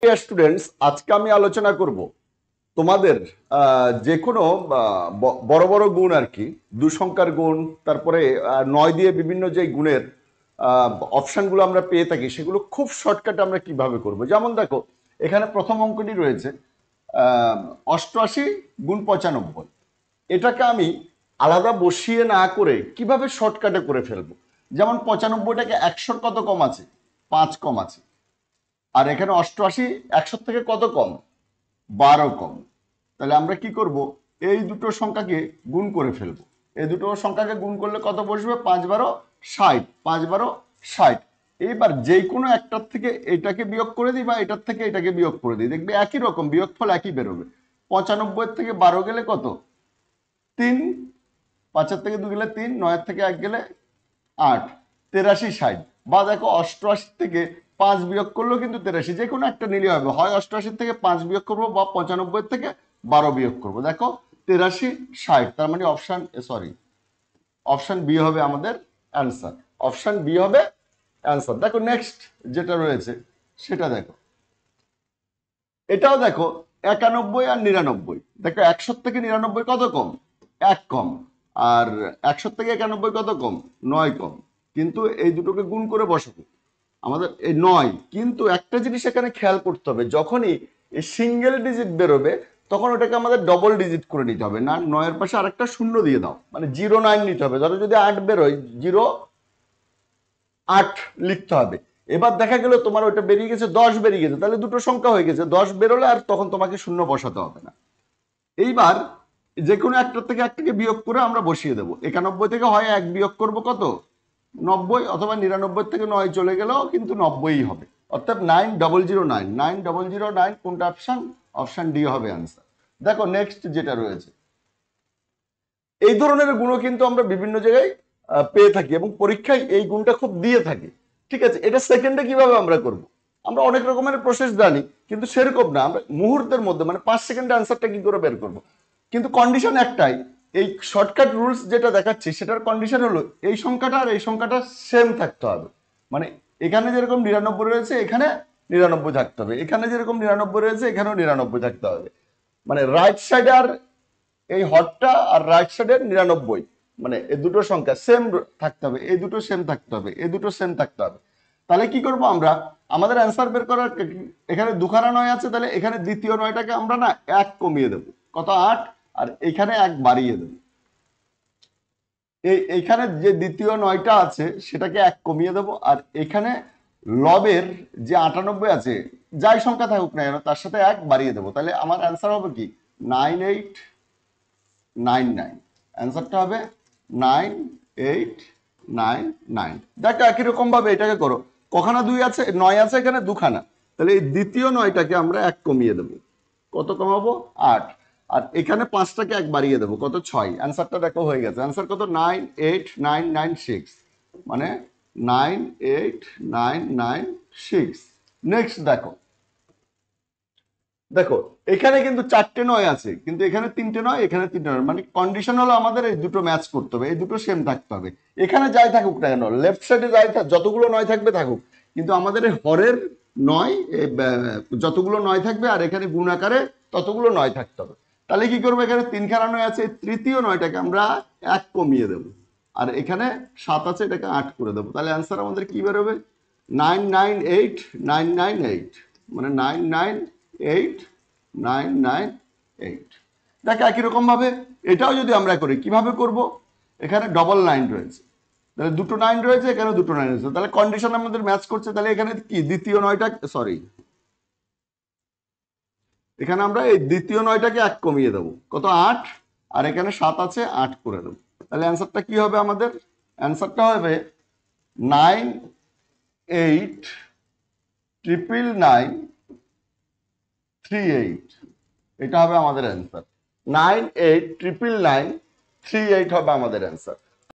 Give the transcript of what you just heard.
Students, আজকে আমি আলোচনা করব তোমাদের যে কোনো বড় বড় গুণ আর কি, সংখ্যার গুণ, তারপরে 9 দিয়ে বিভিন্ন যে গুণের অপশনগুলো আমরা পেয়ে থাকি সেগুলো খুব শর্টকাটে আমরা কিভাবে করব। যেমন দেখো, এখানে প্রথম অঙ্কটি রয়েছে 88 গুণ 95। এটাকে আমি আলাদা বসিয়ে না করে কিভাবে শর্টকাটে করে ফেলবো। যেমন 95টাকে 100 কত কম আছে, 5 কম আছে। আর এখানে 88 100 থেকে কত কম, 12 কম। তাহলে আমরা কি করব, এই দুটো সংখ্যাকে গুণ করে ফেলবো। এই দুটো সংখ্যাকে গুণ করলে কত বসবে, 5 12 60, 5 12 60। এইবার যে কোনো একটার থেকে এটাকে বিয়োগ করে দিই বা এটার থেকে এটাকে বিয়োগ করে দিই, দেখবে একই রকম বিয়োগফল একই বেরোবে। 95 থেকে 12 গেলে কত, 3, 5 থেকে 2 গেলে 3, 9 থেকে 1 গেলে 8, 83 60। বা দেখো 88 থেকে 5 বিয়োগ করলেও কিন্তু 83, যে কোনো একটা নিলে হবে। হয় 88 থেকে 5 বিয়োগ করবো বা 95 থেকে 12 বিয়োগ করবো। দেখো 83 60, তার মানে অপশন বি হবে আমাদের অ্যান্সার। অপশন বি হবে অ্যান্সার। দেখো নেক্সট যেটা রয়েছে সেটা দেখো, এটাও দেখো 91 আর 99। দেখো 100 থেকে 99 কত কম, 1 কম। আর 100 থেকে 91 কত কম, 9 কম। কিন্তু এই দুটোকে গুণ করে বসাবো আমাদের এই 9। কিন্তু একটা জিনিস এখানে খেয়াল করতে হবে, যখনই এই সিঙ্গেল ডিজিট বেরোবে তখন ওটাকে আমাদের ডবল ডিজিট করে নিতে হবে। না, 9-এর পাশে আরেকটা শূন্য দিয়ে দাও, মানে 09 নিতে হবে। ধরো যদি 8 বেরোয়, 08 লিখতে হবে। এবার দেখা গেল তোমার ওইটা বেরিয়ে গেছে 10 বেরিয়ে গেছে, তাহলে দুটো সংখ্যা হয়ে গেছে। 10 বেরোলে আর তখন তোমাকে শূন্য বসাতে হবে না। এইবার যে কোনো একটার থেকে একটাকে বিয়োগ করে আমরা বসিয়ে দেবো। 91 থেকে হয় 1 বিয়োগ করবো কত, 90, অথবা 99 থেকে 9 চলে গেলেও কিন্তু 90ই হবে। অর্থাৎ 9009, 9009 কোনটা অপশন, অপশন ডি হবে আনসার। দেখো নেক্সট যেটা রয়েছে, এই ধরনের গুণও কিন্তু আমরা বিভিন্ন জায়গায় পেয়ে থাকি এবং পরীক্ষায় এই গুণটা খুব দিয়ে থাকি। ঠিক আছে, এটা সেকেন্ডে কিভাবে আমরা করব, আমরা অনেক রকমের প্রসেস জানি, কিন্তু সেরকম না। আমরা মুহূর্তের মধ্যে মানে 5 সেকেন্ডে আনসারটা কি করে বের করব। কিন্তু কন্ডিশন একটাই, এই শর্টকাট রুলস যেটা দেখাচ্ছি সেটার কন্ডিশন হলো এই সংখ্যাটা আর এই সংখ্যাটা সেম থাকতে হবে। মানে এখানে যেরকম 99 রয়েছে এখানে 99 থাকতে হবে, এখানে যেরকম 99 রয়েছে এখানেও 99 থাকতে হবে। মানে রাইট সাইডে আর এই হরটা আর রাইট সাইডের 99, মানে এই দুটো সংখ্যা সেম থাকতে হবে, এই দুটো সেম থাকতে হবে, এই দুটো সেম থাকতে হবে। তাহলে কি করব আমরা, আমাদের অ্যান্সার বের করার, এখানে দুখানা 9 আছে, তাহলে এখানে দ্বিতীয় 9টাকে আমরা না 1 কমিয়ে দেব, কত 8, আর এখানে 1 বাড়িয়ে দেব। এইখানে যে দ্বিতীয় 9টা আছে সেটাকে 1 কমিয়ে দেব, আর এখানে লবের যে 98 আছে, যাই সংখ্যা থাকুক না কেন তার সাথে 1 বাড়িয়ে দেবো। তাহলে আমার অ্যান্সার হবে কি, 9899। অ্যান্সারটা হবে 9899। দেখো একই রকম ভাবে এটাকে করো, কখানা 2 আছে, 9 আছে এখানে দুখানা, তাহলে এই দ্বিতীয় 9টাকে আমরা 1 কমিয়ে দেবো, কত কমাবো, 8। আর এখানে 5টাকে 1 বাড়িয়ে দেবো, কত 6। অ্যান্সারটা দেখো হয়ে গেছে। অ্যান্সার কত, 98996, মানে 98996। নেক্সট দেখো, দেখো এখানে কিন্তু 4টে 9 আছে, কিন্তু এখানে 3টে 9, এখানে 3টে 9, মানে কন্ডিশন হলো আমাদের এই দুটো ম্যাচ করতে হবে, এই দুটো সেম থাকতে হবে। এখানে যাই থাকুক না কেন, লেফট সাইডে যাই যতগুলো 9 থাকবে থাকুক, কিন্তু আমাদের এই হরের 9 যতগুলো 9 থাকবে আর এখানে গুণ আকারে ততগুলো 9 থাকতে হবে। তাহলে কি করবো, এখানে 3খানা 9 আছে, তৃতীয় 9টাকে আমরা 1 কমিয়ে দেবো, আর এখানে 7 আছে, এটাকে 8 করে দেবো। তাহলে অ্যান্সার আমাদের কি বেরোবে, 998998, মানে 998998। দেখ একই রকম ভাবে এটাও যদি আমরা করি, কিভাবে করব, এখানে ডবল 9 রয়েছে, তাহলে দুটো 9 রয়েছে, এখানে দুটো 9 রয়েছে, তাহলে কন্ডিশন আমাদের ম্যাচ করছে। তাহলে এখানে কি দ্বিতীয় 9টা, সরি, এখানে আমরা এই দ্বিতীয় 9টাকে 1 কমিয়ে দেবো, কত 8, আর এখানে 7 আছে, 8 করে দেবো। তাহলে অ্যান্সারটা কি হবে আমাদের, অ্যান্সারটা হবে 989938। এটা হবে আমাদের অ্যান্সার, 989938 হবে আমাদের অ্যান্সার।